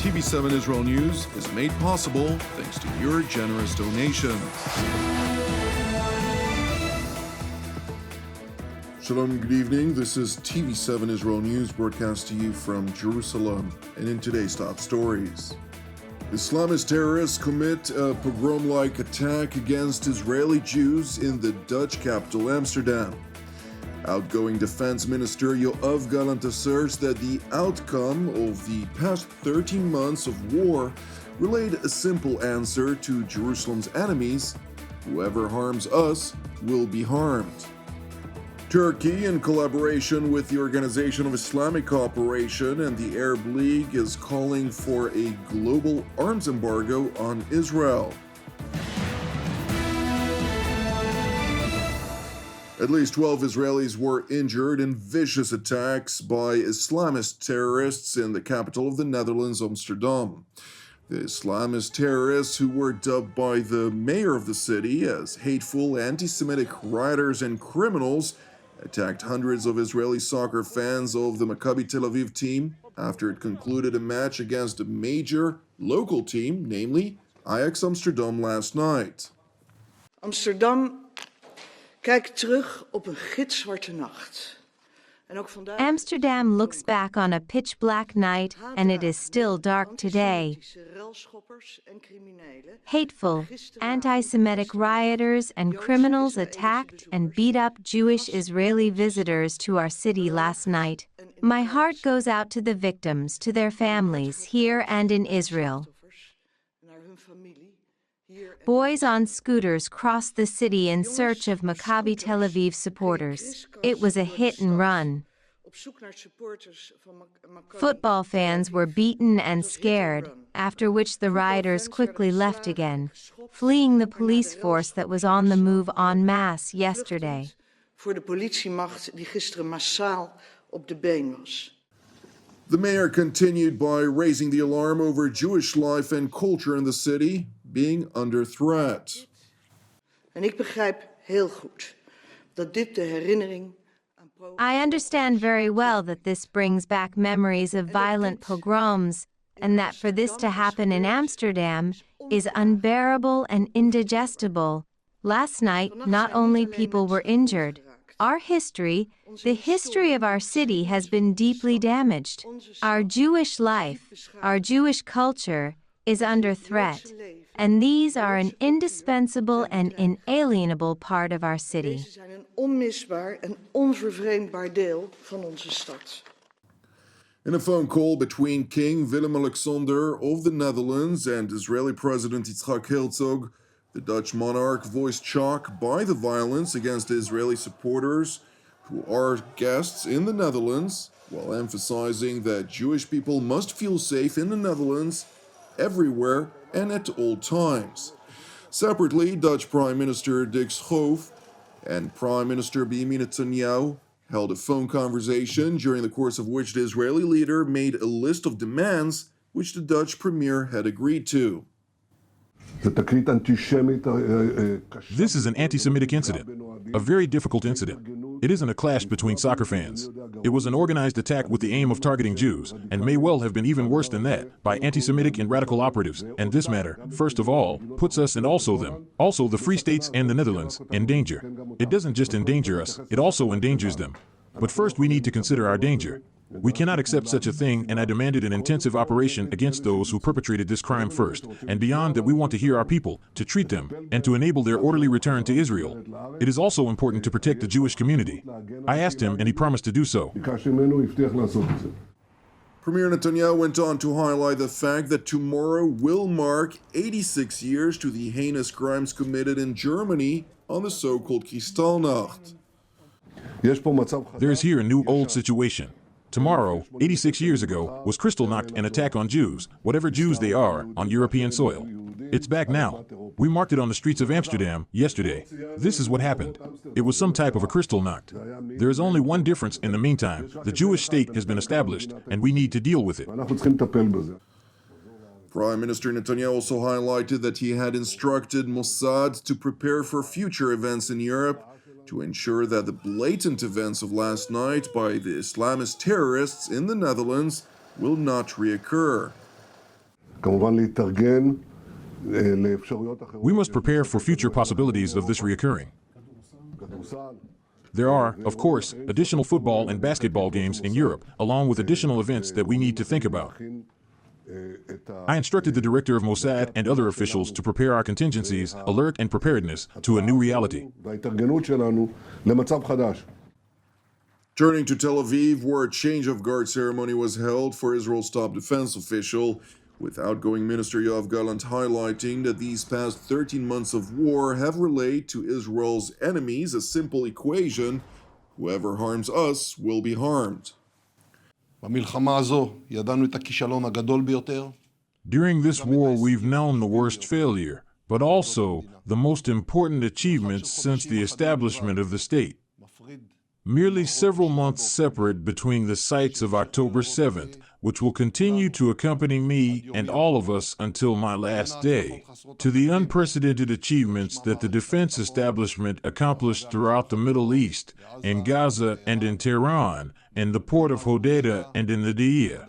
TV7 Israel News is made possible thanks to your generous donations. Shalom, good evening. This is TV7 Israel News broadcast to you from Jerusalem. And in today's top stories, Islamist terrorists commit a pogrom-like attack against Israeli Jews in the Dutch capital Amsterdam. Outgoing Defense Minister Yoav Gallant asserts that the outcome of the past 13 months of war relayed a simple answer to Jerusalem's enemies: whoever harms us will be harmed. Turkey, in collaboration with the Organization of Islamic Cooperation and the Arab League, is calling for a global arms embargo on Israel. At least 12 Israelis were injured in vicious attacks by Islamist terrorists in the capital of the Netherlands, Amsterdam. The Islamist terrorists, who were dubbed by the mayor of the city as hateful anti-Semitic rioters and criminals, attacked hundreds of Israeli soccer fans of the Maccabi Tel Aviv team after it concluded a match against a major local team, namely Ajax Amsterdam, last night. Amsterdam kijkt terug op een gitzwarte nacht. Amsterdam looks back on a pitch-black night, and it is still dark today. Hateful, anti-Semitic rioters and criminals attacked and beat up Jewish Israeli visitors to our city last night. My heart goes out to the victims, to their families, here and in Israel. Boys on scooters crossed the city in search of Maccabi Tel Aviv supporters. It was a hit and run. Football fans were beaten and scared, after which the rioters quickly left again, fleeing the police force that was on the move en masse yesterday. The mayor continued by raising the alarm over Jewish life and culture in the city being under threat. I understand very well that this brings back memories of violent pogroms, and that for this to happen in Amsterdam is unbearable and indigestible. Last night, not only people were injured, our history, the history of our city, has been deeply damaged. Our Jewish life, our Jewish culture, is under threat, and these are an indispensable and inalienable part of our city. In a phone call between King Willem-Alexander of the Netherlands and Israeli President Yitzhak Herzog, the Dutch monarch voiced shock by the violence against Israeli supporters who are guests in the Netherlands, while emphasizing that Jewish people must feel safe in the Netherlands everywhere and at all times. Separately, Dutch Prime Minister Dick Schoof and Prime Minister Benjamin Netanyahu held a phone conversation during the course of which the Israeli leader made a list of demands which the Dutch premier had agreed to. This is an anti-Semitic incident, a very difficult incident. It isn't a clash between soccer fans. It was an organized attack with the aim of targeting Jews, and may well have been even worse than that, by anti-Semitic and radical operatives. And this matter, first of all, puts us and also them, also the Free States and the Netherlands, in danger. It doesn't just endanger us, it also endangers them. But first we need to consider our danger. We cannot accept such a thing, and I demanded an intensive operation against those who perpetrated this crime first, and beyond that we want to hear our people, to treat them, and to enable their orderly return to Israel. It is also important to protect the Jewish community. I asked him, and he promised to do so. Premier Netanyahu went on to highlight the fact that tomorrow will mark 86 years to the heinous crimes committed in Germany on the so-called Kristallnacht. There is here a new old situation. Tomorrow, 86 years ago, was Kristallnacht, an attack on Jews, whatever Jews they are, on European soil. It's back now. We marked it on the streets of Amsterdam yesterday. This is what happened. It was some type of a Kristallnacht. There is only one difference in the meantime. The Jewish state has been established, and we need to deal with it. Prime Minister Netanyahu also highlighted that he had instructed Mossad to prepare for future events in Europe to ensure that the blatant events of last night by the Islamist terrorists in the Netherlands will not reoccur. We must prepare for future possibilities of this reoccurring. There are, of course, additional football and basketball games in Europe, along with additional events that we need to think about. I instructed the director of Mossad and other officials to prepare our contingencies, alert and preparedness to a new reality. Turning to Tel Aviv, where a change of guard ceremony was held for Israel's top defense official, with outgoing Minister Yoav Gallant highlighting that these past 13 months of war have relayed to Israel's enemies a simple equation: whoever harms us will be harmed. During this war, we've known the worst failure, but also the most important achievements since the establishment of the state. Merely several months separate between the sights of October 7th, which will continue to accompany me and all of us until my last day, to the unprecedented achievements that the defense establishment accomplished throughout the Middle East, in Gaza and in Tehran, in the port of Hodeidah and in the Deir.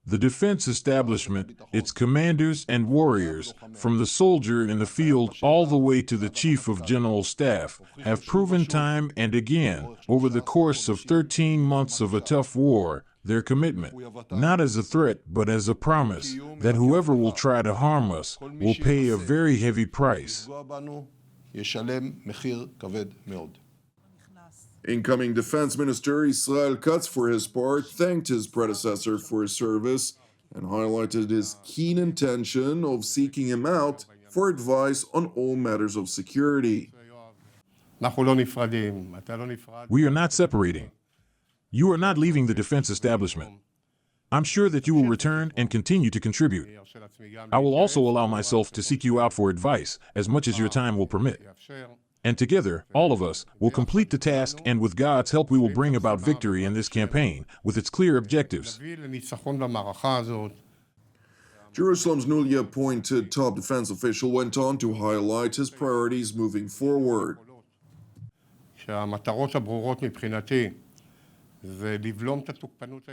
The defense establishment, its commanders and warriors, from the soldier in the field all the way to the chief of general staff, have proven time and again, over the course of 13 months of a tough war, their commitment, not as a threat but as a promise, that whoever will try to harm us will pay a very heavy price. Incoming Defense Minister Israel Katz, for his part, thanked his predecessor for his service and highlighted his keen intention of seeking him out for advice on all matters of security. We are not separating. You are not leaving the defense establishment. I'm sure that you will return and continue to contribute. I will also allow myself to seek you out for advice as much as your time will permit. And together, all of us, will complete the task, and with God's help we will bring about victory in this campaign, with its clear objectives. Jerusalem's newly appointed top defense official went on to highlight his priorities moving forward.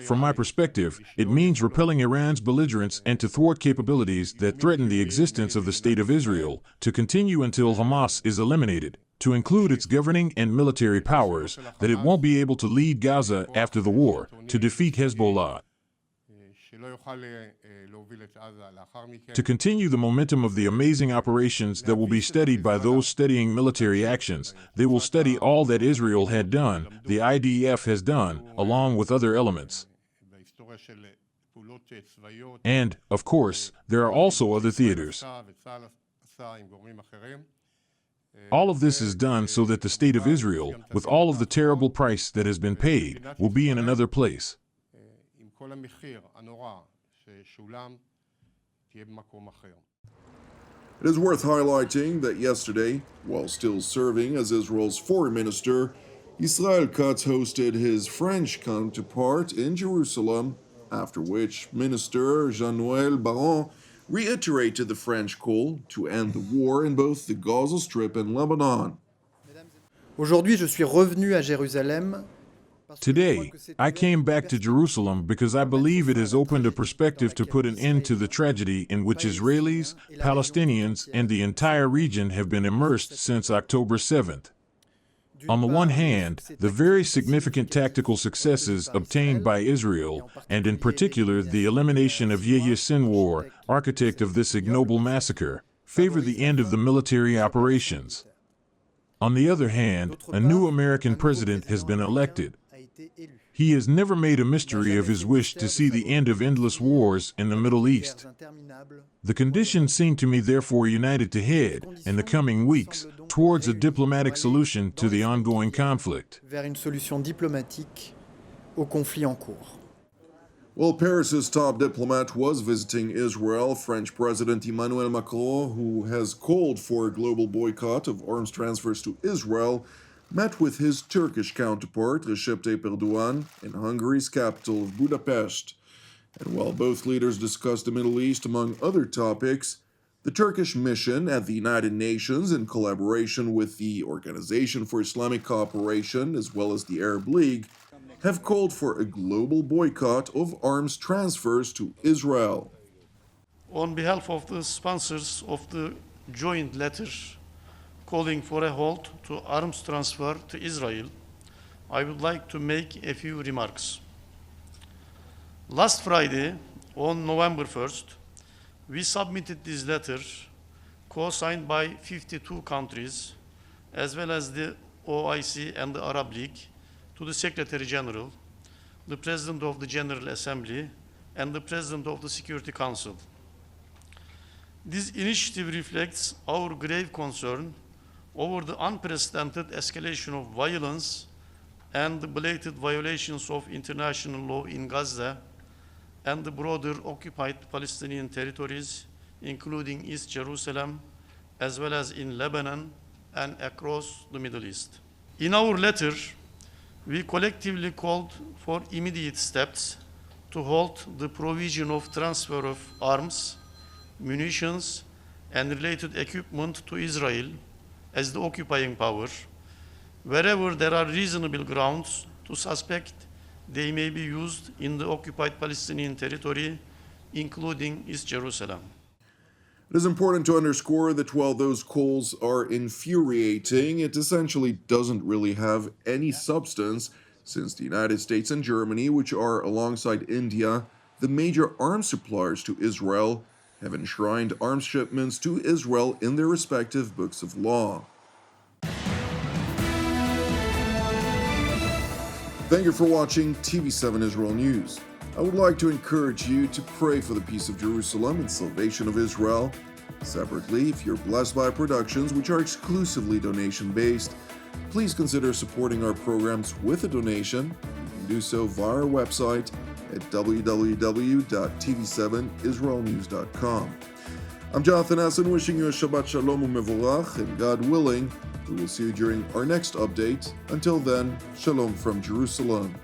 From my perspective, it means repelling Iran's belligerence and to thwart capabilities that threaten the existence of the State of Israel, to continue until Hamas is eliminated, to include its governing and military powers, that it won't be able to lead Gaza after the war, to defeat Hezbollah, to continue the momentum of the amazing operations that will be studied by those studying military actions. They will study all that Israel had done, the IDF has done, along with other elements. And, of course, there are also other theaters. All of this is done so that the State of Israel, with all of the terrible price that has been paid, will be in another place. It is worth highlighting that yesterday, while still serving as Israel's foreign minister, Israel Katz hosted his French counterpart in Jerusalem, after which Minister Jean-Noël Barrot reiterated the French call to end the war in both the Gaza Strip and Lebanon. Aujourd'hui, je suis revenu à Jérusalem. Today, I came back to Jerusalem because I believe it has opened a perspective to put an end to the tragedy in which Israelis, Palestinians, and the entire region have been immersed since October 7th. On the one hand, the very significant tactical successes obtained by Israel, and in particular the elimination of Yahya Sinwar, architect of this ignoble massacre, favor the end of the military operations. On the other hand, a new American president has been elected. He has never made a mystery of his wish to see the end of endless wars in the Middle East. The conditions seem to me therefore united to head, in the coming weeks, towards a diplomatic solution to the ongoing conflict. Vers une solution diplomatique au conflit en cours. While Paris's top diplomat was visiting Israel, French President Emmanuel Macron, who has called for a global boycott of arms transfers to Israel, met with his Turkish counterpart, Recep Tayyip Erdogan, in Hungary's capital of Budapest. And while both leaders discussed the Middle East among other topics, the Turkish mission at the United Nations, in collaboration with the Organization for Islamic Cooperation as well as the Arab League, have called for a global boycott of arms transfers to Israel. On behalf of the sponsors of the joint letter calling for a halt to arms transfer to Israel, I would like to make a few remarks. Last Friday, on November 1st, we submitted this letter, co-signed by 52 countries, as well as the OIC and the Arab League, to the Secretary General, the President of the General Assembly, and the President of the Security Council. This initiative reflects our grave concern over the unprecedented escalation of violence and the blatant violations of international law in Gaza and the broader occupied Palestinian territories, including East Jerusalem, as well as in Lebanon and across the Middle East. In our letter, we collectively called for immediate steps to halt the provision of transfer of arms, munitions, and related equipment to Israel as the occupying power, wherever there are reasonable grounds to suspect they may be used in the occupied Palestinian territory, including East Jerusalem. It is important to underscore that while those calls are infuriating, it essentially doesn't really have any substance, since the United States and Germany, which are alongside India, the major arms suppliers to Israel, have enshrined arms shipments to Israel in their respective books of law. Thank you for watching TV7 Israel News. I would like to encourage you to pray for the peace of Jerusalem and salvation of Israel. Separately, if you're blessed by productions which are exclusively donation-based, please consider supporting our programs with a donation. You can do so via our website at www.tv7israelnews.com. I'm Jonathan Essen, wishing you a Shabbat Shalom u'mevorach, and God willing, we will see you during our next update. Until then, Shalom from Jerusalem.